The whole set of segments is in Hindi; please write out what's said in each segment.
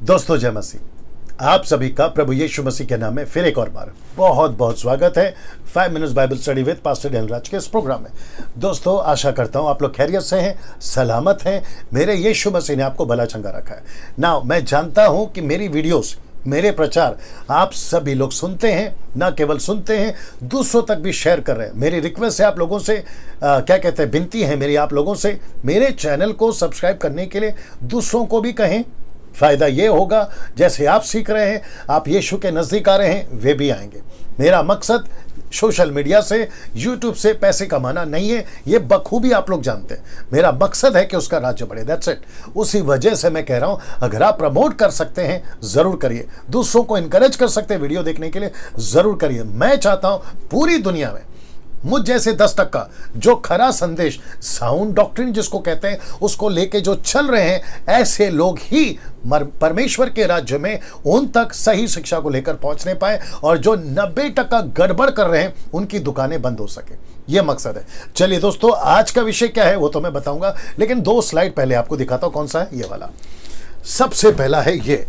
दोस्तों जय मसीह। आप सभी का प्रभु यीशु मसीह के नाम में फिर एक और बार बहुत बहुत स्वागत है 5 minutes Bible study with pastor Daniel Raj के इस प्रोग्राम में। दोस्तों आशा करता हूं आप लोग खैरियत से हैं, सलामत हैं। मेरे यीशु मसीह ने आपको भला चंगा रखा है। नाउ मैं जानता हूं कि मेरी वीडियोस, मेरे प्रचार आप सभी लोग सुनते हैं, ना केवल सुनते हैं, दूसरों तक भी शेयर कर रहे हैं। मेरी रिक्वेस्ट है आप लोगों से, क्या कहते हैं, विनती है मेरी आप लोगों से, मेरे चैनल को सब्सक्राइब करने के लिए दूसरों को भी कहें। फ़ायदा ये होगा जैसे आप सीख रहे हैं, आप यीशु के नज़दीक आ रहे हैं, वे भी आएंगे। मेरा मकसद सोशल मीडिया से, यूट्यूब से पैसे कमाना नहीं है, ये बखूबी आप लोग जानते हैं। मेरा मकसद है कि उसका राज्य बढ़े, दैट्स इट। उसी वजह से मैं कह रहा हूँ, अगर आप प्रमोट कर सकते हैं ज़रूर करिए, दूसरों को इनकरेज कर सकते हैं वीडियो देखने के लिए, ज़रूर करिए। मैं चाहता हूँ पूरी दुनिया में मुझ जैसे 10% जो खरा संदेश, साउंड डॉक्ट्रिन जिसको कहते हैं, उसको लेके जो चल रहे हैं, ऐसे लोग ही परमेश्वर के राज्य में उन तक सही शिक्षा को लेकर पहुंचने पाए, और जो 90% गड़बड़ कर रहे हैं उनकी दुकानें बंद हो सके। ये मकसद है। चलिए दोस्तों, आज का विषय क्या है वो तो मैं बताऊंगा, लेकिन 2 स्लाइड पहले आपको दिखाता हूं। कौन सा है? ये वाला। सबसे पहला है ये।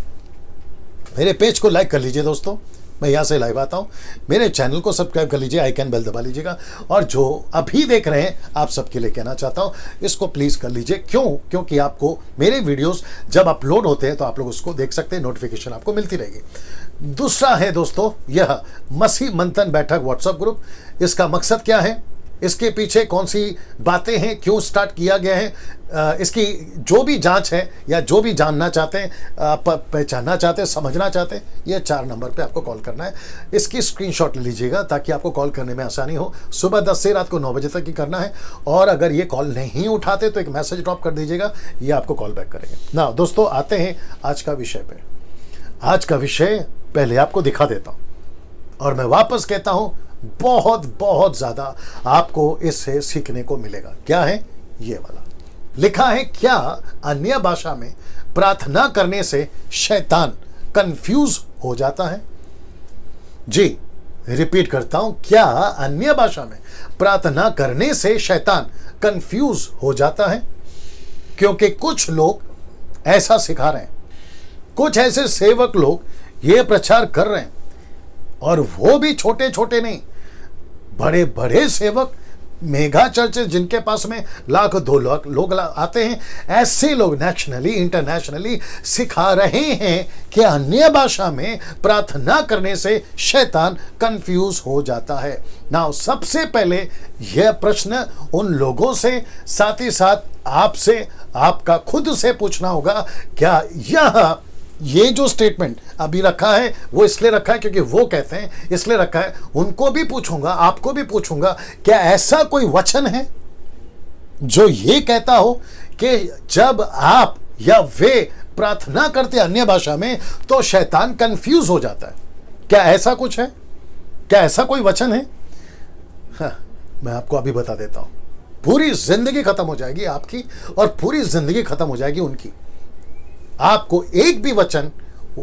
मेरे पेज को लाइक कर लीजिए दोस्तों, मैं यहाँ से लाइव आता हूँ। मेरे चैनल को सब्सक्राइब कर लीजिए, आइकन बेल दबा लीजिएगा, और जो अभी देख रहे हैं आप सबके लिए कहना चाहता हूँ, इसको प्लीज़ कर लीजिए। क्यों? क्योंकि आपको मेरे वीडियोस जब अपलोड होते हैं तो आप लोग उसको देख सकते हैं, नोटिफिकेशन आपको मिलती रहेगी। दूसरा है दोस्तों यह मसीह मंथन बैठक व्हाट्सएप ग्रुप। इसका मकसद क्या है, इसके पीछे कौन सी बातें हैं, क्यों स्टार्ट किया गया है, इसकी जो भी जांच है या जो भी जानना चाहते हैं, पहचानना चाहते हैं, समझना चाहते हैं, ये 4 नंबर पे आपको कॉल करना है। इसकी स्क्रीनशॉट ले लीजिएगा ताकि आपको कॉल करने में आसानी हो। सुबह 10 से रात को 9 बजे तक ही करना है, और अगर ये कॉल नहीं उठाते तो एक मैसेज ड्रॉप कर दीजिएगा, ये आपको कॉल बैक करेंगे ना। दोस्तों आते हैं आज का विषय पे। आज का विषय पहले आपको दिखा देता हूँ, और मैं वापस कहता हूँ बहुत बहुत ज़्यादा आपको इससे सीखने को मिलेगा। क्या है? ये वाला लिखा है, क्या अन्य भाषा में प्रार्थना करने से शैतान कंफ्यूज हो जाता है? जी, रिपीट करता हूं, क्या अन्य भाषा में प्रार्थना करने से शैतान कंफ्यूज हो जाता है? क्योंकि कुछ लोग ऐसा सिखा रहे हैं, कुछ ऐसे सेवक लोग ये प्रचार कर रहे हैं, और वो भी छोटे छोटे नहीं, बड़े बड़े सेवक, मेगा चर्चेस जिनके पास में लाख 2 लाख लोग आते हैं, ऐसे लोग नेशनली इंटरनेशनली सिखा रहे हैं कि अन्य भाषा में प्रार्थना करने से शैतान कंफ्यूज हो जाता है। नाउ सबसे पहले यह प्रश्न उन लोगों से, साथ ही साथ आपसे, आपका खुद से पूछना होगा, क्या ये जो स्टेटमेंट अभी रखा है वो इसलिए रखा है क्योंकि वो कहते हैं, इसलिए रखा है। उनको भी पूछूंगा, आपको भी पूछूंगा, क्या ऐसा कोई वचन है जो ये कहता हो कि जब आप या वे प्रार्थना करते अन्य भाषा में तो शैतान कंफ्यूज हो जाता है? क्या ऐसा कुछ है? क्या ऐसा कोई वचन है? हाँ, मैं आपको अभी बता देता हूं। पूरी जिंदगी खत्म हो जाएगी आपकी, और पूरी जिंदगी खत्म हो जाएगी उनकी। आपको एक भी वचन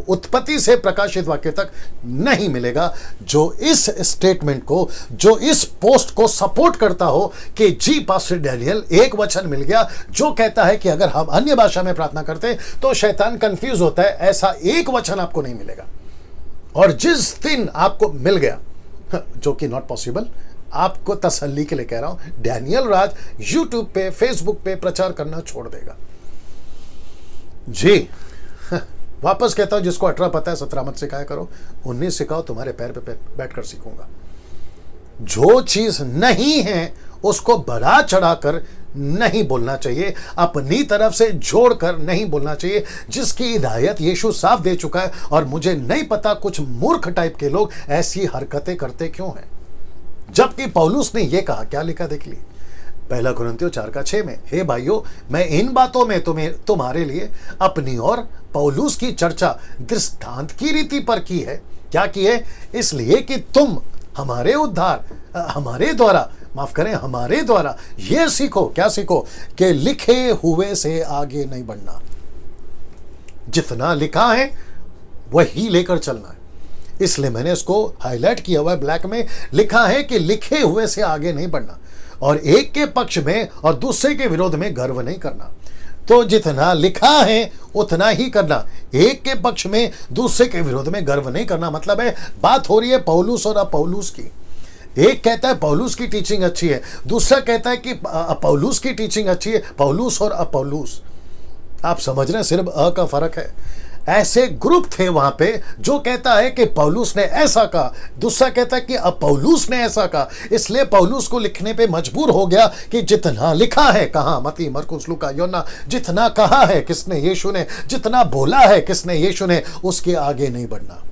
उत्पत्ति से प्रकाशित वाक्य तक नहीं मिलेगा जो इस स्टेटमेंट को, जो इस पोस्ट को सपोर्ट करता हो कि जी पास्टर डैनियल, एक वचन मिल गया जो कहता है कि अगर हम अन्य भाषा में प्रार्थना करते हैं तो शैतान कंफ्यूज होता है। ऐसा एक वचन आपको नहीं मिलेगा। और जिस दिन आपको मिल गया, जो कि नॉट पॉसिबल, आपको तसल्ली के लिए कह रहा हूं, डैनियल राज यूट्यूब पे, फेसबुक पे प्रचार करना छोड़ देगा। जी, वापस कहता हूं, जिसको 18 पता है 17 मत सिखाया करो, 19 सिखाओ, तुम्हारे पैर पे बैठकर सीखूंगा। जो चीज नहीं है उसको बढ़ा चढ़ाकर नहीं बोलना चाहिए, अपनी तरफ से जोड़कर नहीं बोलना चाहिए, जिसकी हिदायत यीशु साफ दे चुका है। और मुझे नहीं पता कुछ मूर्ख टाइप के लोग ऐसी हरकतें करते क्यों हैं, जबकि पौलुस ने यह कहा, क्या लिखा देख ली, 1 कुरिन्थियों 4:6 में, हे भाइयों, मैं इन बातों में तुम्हारे लिए अपनी और पौलुस की चर्चा दृष्टांत की रीति पर की है। क्या की है? इसलिए कि तुम हमारे द्वारा ये सीखो। क्या सीखो? कि लिखे हुए से आगे नहीं बढ़ना, जितना लिखा है वही लेकर चलना है। इसलिए मैंने इसको हाईलाइट किया हुआ है ब्लैक में, लिखा है कि लिखे हुए से आगे नहीं बढ़ना, और एक के पक्ष में और दूसरे के विरोध में गर्व नहीं करना। तो जितना लिखा है उतना ही करना, एक के पक्ष में दूसरे के विरोध में गर्व नहीं करना। मतलब है बात हो रही है पौलुस और अपौलुस की। एक कहता है पौलुस की टीचिंग अच्छी है, दूसरा कहता है कि अपौलुस की टीचिंग अच्छी है। पौलुस और अपौलुस, आप समझ रहे हैं, सिर्फ का फर्क है। ऐसे ग्रुप थे वहां पे जो कहता है कि पौलुस ने ऐसा कहा, दूसरा कहता है कि अपौलुस ने ऐसा कहा। इसलिए पौलुस को लिखने पे मजबूर हो गया कि जितना लिखा है, कहा मत्ती, मरकुस, लूका, योना, जितना कहा है किसने, यीशु ने, जितना बोला है किसने, यीशु ने, उसके आगे नहीं बढ़ना।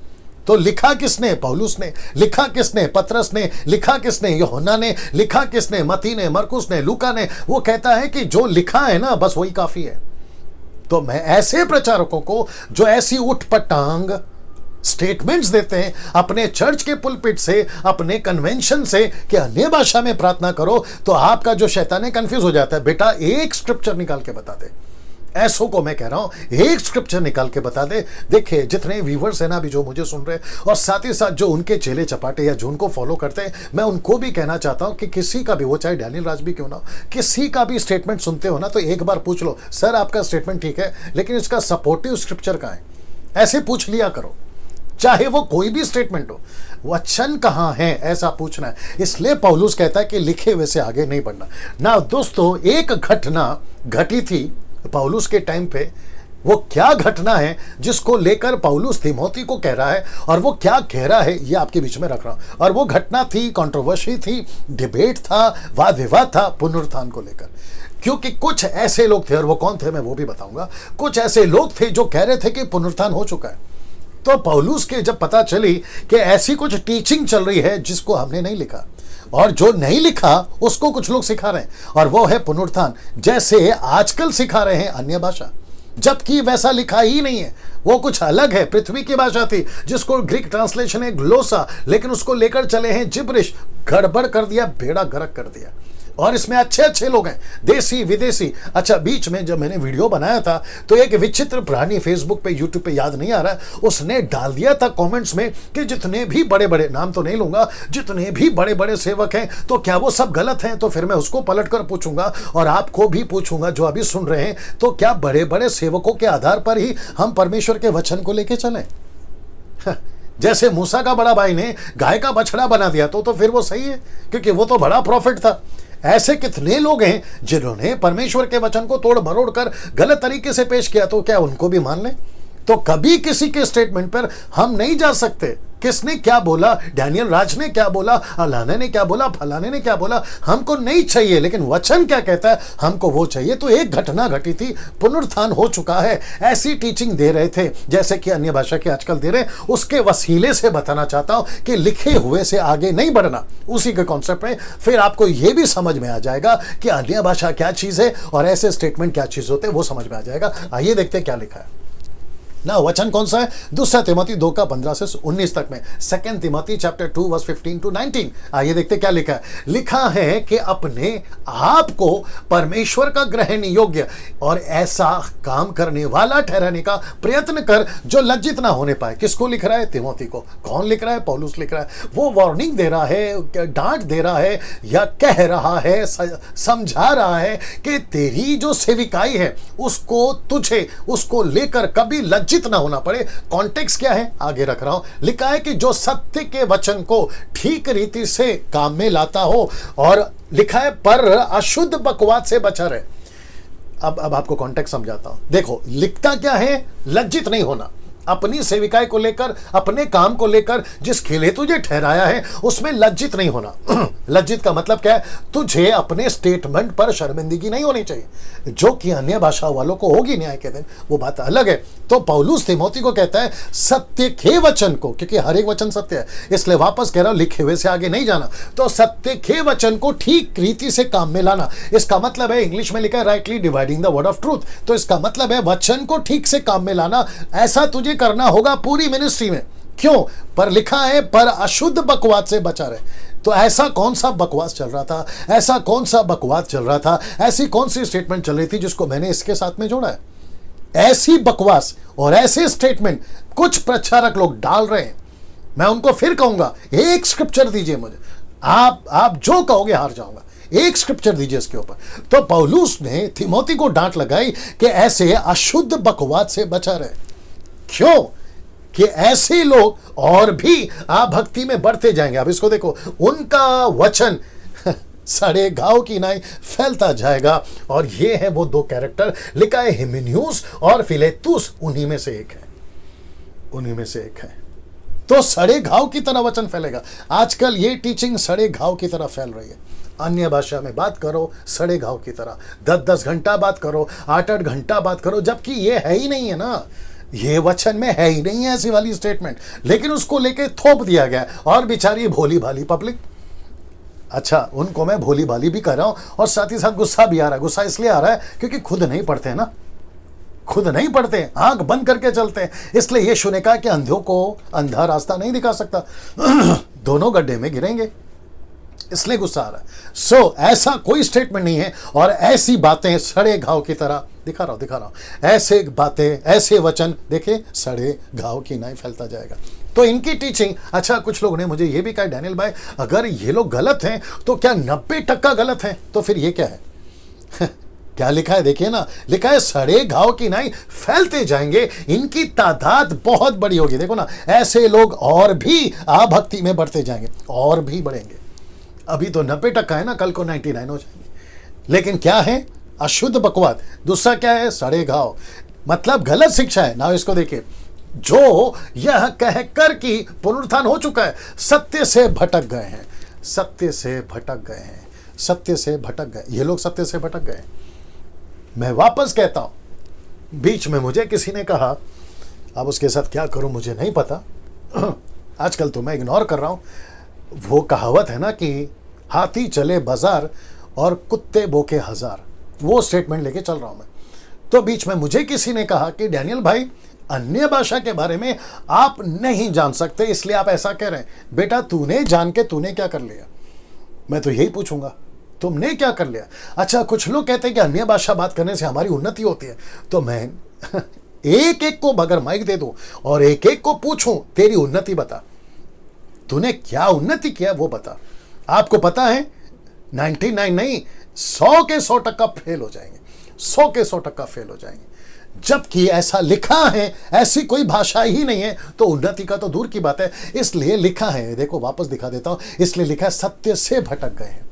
तो लिखा किसने? पौलुस ने। लिखा किसने? पतरस ने। लिखा किसने? यूहन्ना ने। लिखा किसने? मत्ती ने, मरकुस ने, लूका ने। वो कहता है कि जो लिखा है ना, बस वही काफी है। तो मैं ऐसे प्रचारकों को जो ऐसी उठपटांग स्टेटमेंट्स देते हैं अपने चर्च के पुलपिट से, अपने कन्वेंशन से, कि अन्य भाषा में प्रार्थना करो, तो आपका जो शैतान है कंफ्यूज हो जाता है। बेटा एक स्क्रिप्चर निकाल के बता दे। ऐसों को मैं कह रहा हूं एक स्क्रिप्चर निकाल के बता दे। देखिए जितने व्यूवर्स हैं ना अभी जो मुझे सुन रहे हैं, और साथ ही साथ जो उनके चेले चपाटे या जो उनको फॉलो करते हैं, मैं उनको भी कहना चाहता हूं कि किसी का भी, वो चाहे डैनियल राज भी क्यों ना हो, किसी का भी स्टेटमेंट सुनते हो ना तो एक बार पूछ लो, सर आपका स्टेटमेंट ठीक है लेकिन इसका सपोर्टिव स्क्रिप्चर कहां है? ऐसे पूछ लिया करो, चाहे वो कोई भी स्टेटमेंट हो, वचन कहां है ऐसा पूछना है। इसलिए पौलुस कहता है कि लिखे हुए से आगे नहीं बढ़ना। ना दोस्तों, एक घटना घटी थी पौलुस के टाइम पे। वो क्या घटना है जिसको लेकर पौलुस तीमोथी को कह रहा है, और वो क्या कह रहा है ये आपके बीच में रख रहा हूं। और वो घटना थी, कंट्रोवर्सी थी, डिबेट था, वाद विवाद था पुनरुत्थान को लेकर। क्योंकि कुछ ऐसे लोग थे, और वो कौन थे मैं वो भी बताऊंगा, कुछ ऐसे लोग थे जो कह रहे थे कि पुनरुत्थान हो चुका है। तो पौलुस के जब पता चली कि ऐसी कुछ टीचिंग चल रही है जिसको हमने नहीं लिखा, और जो नहीं लिखा उसको कुछ लोग सिखा रहे हैं, और वो है पुनरुत्थान, जैसे आजकल सिखा रहे हैं अन्य भाषा, जबकि वैसा लिखा ही नहीं है, वो कुछ अलग है। पृथ्वी की भाषा थी जिसको ग्रीक ट्रांसलेशन है ग्लोसा, लेकिन उसको लेकर चले हैं जिब्रिश, गड़बड़ कर दिया, बेड़ा गर्क कर दिया। और इसमें अच्छे अच्छे लोग हैं, देसी विदेशी। अच्छा, बीच में जब मैंने वीडियो बनाया था तो एक विचित्र प्राणी फेसबुक पे, यूट्यूब पे, याद नहीं आ रहा, उसने डाल दिया था कमेंट्स में कि जितने भी बड़े बड़े, नाम तो नहीं लूंगा, जितने भी बड़े बड़े सेवक हैं तो क्या वो सब गलत हैं? तो फिर मैं उसको पलट कर पूछूंगा और आपको भी पूछूंगा जो अभी सुन रहे हैं, तो क्या बड़े बड़े सेवकों के आधार पर ही हम परमेश्वर के वचन को लेके चलें? जैसे मूसा का बड़ा भाई ने गाय का बछड़ा बना दिया तो फिर वो सही है, क्योंकि वो तो बड़ा प्रॉफिट था। ऐसे कितने लोग हैं जिन्होंने परमेश्वर के वचन को तोड़ मरोड़ कर गलत तरीके से पेश किया, तो क्या उनको भी मान लें? तो कभी किसी के स्टेटमेंट पर हम नहीं जा सकते। किसने क्या बोला, डैनियल राज ने क्या बोला, अलाने ने क्या बोला, फलाने ने क्या बोला, हमको नहीं चाहिए, लेकिन वचन क्या कहता है हमको वो चाहिए। तो एक घटना घटी थी, पुनरुत्थान हो चुका है, ऐसी टीचिंग दे रहे थे जैसे कि अन्य भाषा के आजकल दे रहे हैं। उसके वसीले से बताना चाहता हूं कि लिखे हुए से आगे नहीं बढ़ना, उसी के कॉन्सेप्ट में फिर आपको यह भी समझ में आ जाएगा कि अन्य भाषा क्या चीज है और ऐसे स्टेटमेंट क्या चीज होते हैं, वो समझ में आ जाएगा। आइए देखते हैं क्या लिखा है ना। वचन कौन सा है? दूसरा तिमोथी 2 का 15 से 19 तक में, 2 तिमोथी चैप्टर 2 वर्स 15 to 19। आइए देखते क्या लिखा है। लिखा है कि अपने आप को परमेश्वर का ग्रहण योग्य और ऐसा काम करने वाला ठहराने का प्रयत्न कर जो लज्जित ना होने पाए। किसको लिख रहा है? तिमोथी को। कौन लिख रहा है? पौलुस लिख रहा है। वो वार्निंग दे रहा है, डांट दे रहा है, या कह रहा है, समझा रहा है कि तेरी जो सेविकाई है उसको, तुझे उसको लेकर कभी लज्जित ना होना पड़े। कॉन्टेक्स्ट क्या है आगे रख रहा हूं। लिखा है कि जो सत्य के वचन को ठीक रीति से काम में लाता हो, और लिखा है पर अशुद्ध बकवास से बचा रहे। अब आपको कॉन्टेक्स्ट समझाता हूं। देखो लिखता क्या है, लज्जित नहीं होना, अपनी सेविकाई को लेकर, अपने काम को लेकर जिस खेले तुझे ठहराया है उसमें लज्जित नहीं होना। लज्जित का मतलब क्या है? तुझे अपने स्टेटमेंट पर शर्मिंदगी नहीं होनी चाहिए, जो कि अन्य भाषा वालों को होगी न्याय के दिन, वो बात अलग है। तो पौलुस तिमोथी को कहता है सत्य के वचन को, क्योंकि हर एक वचन सत्य है, इसलिए वापस कह रहा हूं लिखे हुए से आगे नहीं जाना। तो सत्य के वचन को ठीक रीति से काम में लाना, इसका मतलब है, इंग्लिश में लिखा है rightly dividing the word of truth. तो इसका मतलब है वचन को ठीक से काम में लाना। ऐसा तुझे करना होगा पूरी मिनिस्ट्री में। क्यों? पर लिखा है पर अशुद्ध बकवास से बचा रहे। तो ऐसा कौन सा बकवास चल रहा था, ऐसा कौन सा बकवास चल रहा था, ऐसी कौन सी स्टेटमेंट चल रही थी जिसको मैंने इसके साथ में जोड़ा है? ऐसी बकवास और ऐसे स्टेटमेंट कुछ प्रचारक लोग डाल रहे हैं। मैं उनको फिर कहूंगा एक स्क्रिप्चर दीजिए मुझे, आप जो कहोगे हार जाऊंगा। एक स्क्रिप्चर दीजिए इसके ऊपर। तो पौलुस ने थिमोथी को डांट लगाई कि ऐसे अशुद्ध बकवाद से बचा रहे। क्यों? कि ऐसे लोग और भी भक्ति में बढ़ते जाएंगे। अब इसको देखो, उनका वचन सड़े घाव की नाई फैलता जाएगा। और ये है वो दो कैरेक्टर, लिखा है हिमेनियुस और फिलेतुस, उन्हीं में से एक है, उन्हीं में से एक है। तो सड़े घाव की तरह वचन फैलेगा। आजकल ये टीचिंग सड़े घाव की तरह फैल रही है। अन्य भाषा में बात करो सड़े घाव की तरह, 10-10 घंटा बात करो, 8-8 घंटा बात करो, जबकि ये है ही नहीं है ना, ये वचन में है ही नहीं है ऐसी वाली स्टेटमेंट, लेकिन उसको लेके थोप दिया गया। और बेचारी भोली भाली पब्लिक, अच्छा उनको मैं भोली भाली भी कर रहा हूं और साथ ही साथ गुस्सा भी आ रहा है। गुस्सा इसलिए आ रहा है क्योंकि खुद नहीं पढ़ते हैं ना, खुद नहीं पढ़ते, आंख बंद करके चलते हैं। इसलिए यीशु ने कहा कि अंधों को अंधा रास्ता नहीं दिखा सकता, दोनों गड्ढे में गिरेंगे, इसलिए गुस्सा आ रहा है। सो ऐसा कोई स्टेटमेंट नहीं है। और ऐसी बातें सड़े घाव की तरह दिखा रहा हूं, ऐसे बातें, ऐसे वचन देखे सड़े घाव की नाई फैलता जाएगा। तो इनकी टीचिंग, अच्छा कुछ लोगों ने मुझे ये भी कहा, डैनियल भाई अगर ये लोग गलत हैं तो क्या 90% गलत हैं? तो फिर ये क्या है? क्या लिखा है देखिए ना, लिखा है सड़े घाव की नाई फैलते जाएंगे, इनकी तादाद बहुत बड़ी होगी। देखो ना, ऐसे लोग और भी भक्ति में बढ़ते जाएंगे, और भी बढ़ेंगे। अभी तो 90% है ना, कल को 99 हो जाएंगे। लेकिन क्या है? अशुद्ध बकवाद। दूसरा क्या है? सड़े घाव, मतलब गलत शिक्षा है ना। इसको देखिए, जो यह कहकर कि पुनरुत्थान हो चुका है, सत्य से भटक गए हैं, सत्य से भटक गए हैं, सत्य से भटक गए। ये लोग सत्य से भटक गए। मैं वापस कहता हूं, बीच में मुझे किसी ने कहा, अब उसके साथ क्या करूं मुझे नहीं पता, आजकल तो मैं इग्नोर कर रहा हूं। वो कहावत है ना कि हाथी चले बाजार और कुत्ते भोके हजार, वो स्टेटमेंट लेके चल रहा हूं मैं। तो बीच में मुझे किसी ने कहा कि डैनियल भाई अन्य भाषा के बारे में आप नहीं जान सकते, इसलिए आप ऐसा कह रहे हैं। बेटा तूने जान के तूने क्या कर लिया? मैं तो यही पूछूंगा, तुमने क्या कर लिया? अच्छा कुछ लोग कहते हैं कि अन्य भाषा बात करने से हमारी उन्नति होती है। तो मैं एक एक को अगर माइक दे दूं और एक एक को पूछूं तेरी उन्नति बता, तूने क्या उन्नति किया वो बता। आपको पता है 99 नहीं, 100 के 100% फेल हो जाएंगे, 100 के 100% फेल हो जाएंगे। जबकि ऐसा लिखा है, ऐसी कोई भाषा ही नहीं है, तो उन्नति का तो दूर की बात है। इसलिए लिखा है, देखो वापस दिखा देता हूं, इसलिए लिखा है सत्य से भटक गए हैं।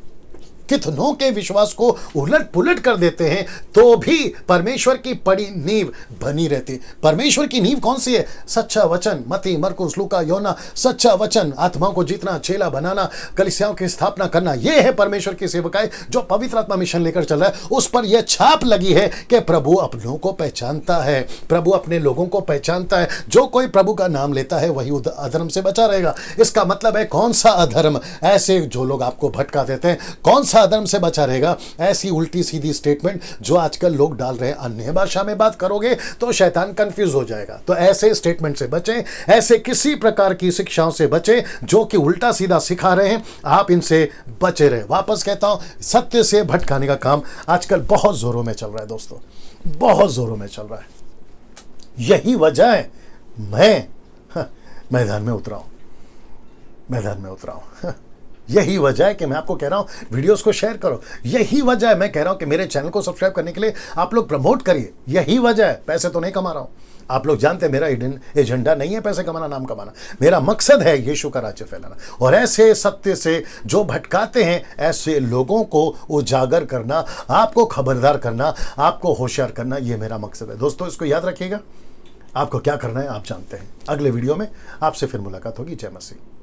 कितनों के विश्वास को उलट पुलट कर देते हैं तो भी परमेश्वर की पड़ी नींव बनी रहती। परमेश्वर की नींव कौन सी है? सच्चा वचन, मत्ती, मरकुस, लूका, योना, सच्चा वचन, आत्माओं को जीतना, चेला बनाना, कलीसियाओं की स्थापना करना, यह है परमेश्वर की सेवकाई जो पवित्र आत्मा मिशन लेकर चल रहा है। उस पर यह छाप लगी है कि प्रभु अपनों को पहचानता है, प्रभु अपने लोगों को पहचानता है। जो कोई प्रभु का नाम लेता है वही अधर्म से बचा रहेगा। इसका मतलब है कौन सा अधर्म? ऐसे जो लोग आपको भटका देते हैं, कौन सा अधर्म से बचा रहेगा? ऐसी उल्टी सीधी स्टेटमेंट जो आजकल लोग डाल रहे हैं। अन्य भाषा में बात करोगे तो शैतान कंफ्यूज हो जाएगा। तो ऐसे स्टेटमेंट से बचें, ऐसे किसी प्रकार की शिक्षाओं से बचें जो कि उल्टा सीधा सिखा रहे हैं, आप इनसे बचे रहे। वापस कहता हूं, सत्य से भटकाने का काम आजकल बहुत जोरों में चल रहा है दोस्तों, बहुत जोरों में चल रहा है। यही वजह है मैं मैदान में उतरा हूं, मैदान में उतरा हूं। यही वजह है कि मैं आपको कह रहा हूं वीडियोस को शेयर करो। यही वजह है मैं कह रहा हूं कि मेरे चैनल को सब्सक्राइब करने के लिए आप लोग प्रमोट करिए। यही वजह है, पैसे तो नहीं कमा रहा हूं। आप लोग जानते हैं मेरा हिडन एजेंडा नहीं है पैसे कमाना, नाम कमाना। मेरा मकसद है यीशु का राज्य फैलाना। और ऐसे सत्य से जो भटकाते हैं, ऐसे लोगों को उजागर करना, आपको खबरदार करना, आपको होशियार करना, ये मेरा मकसद है दोस्तों। इसको याद रखिएगा। आपको क्या करना है आप जानते हैं। अगले वीडियो में आपसे फिर मुलाकात होगी। जय मसीह।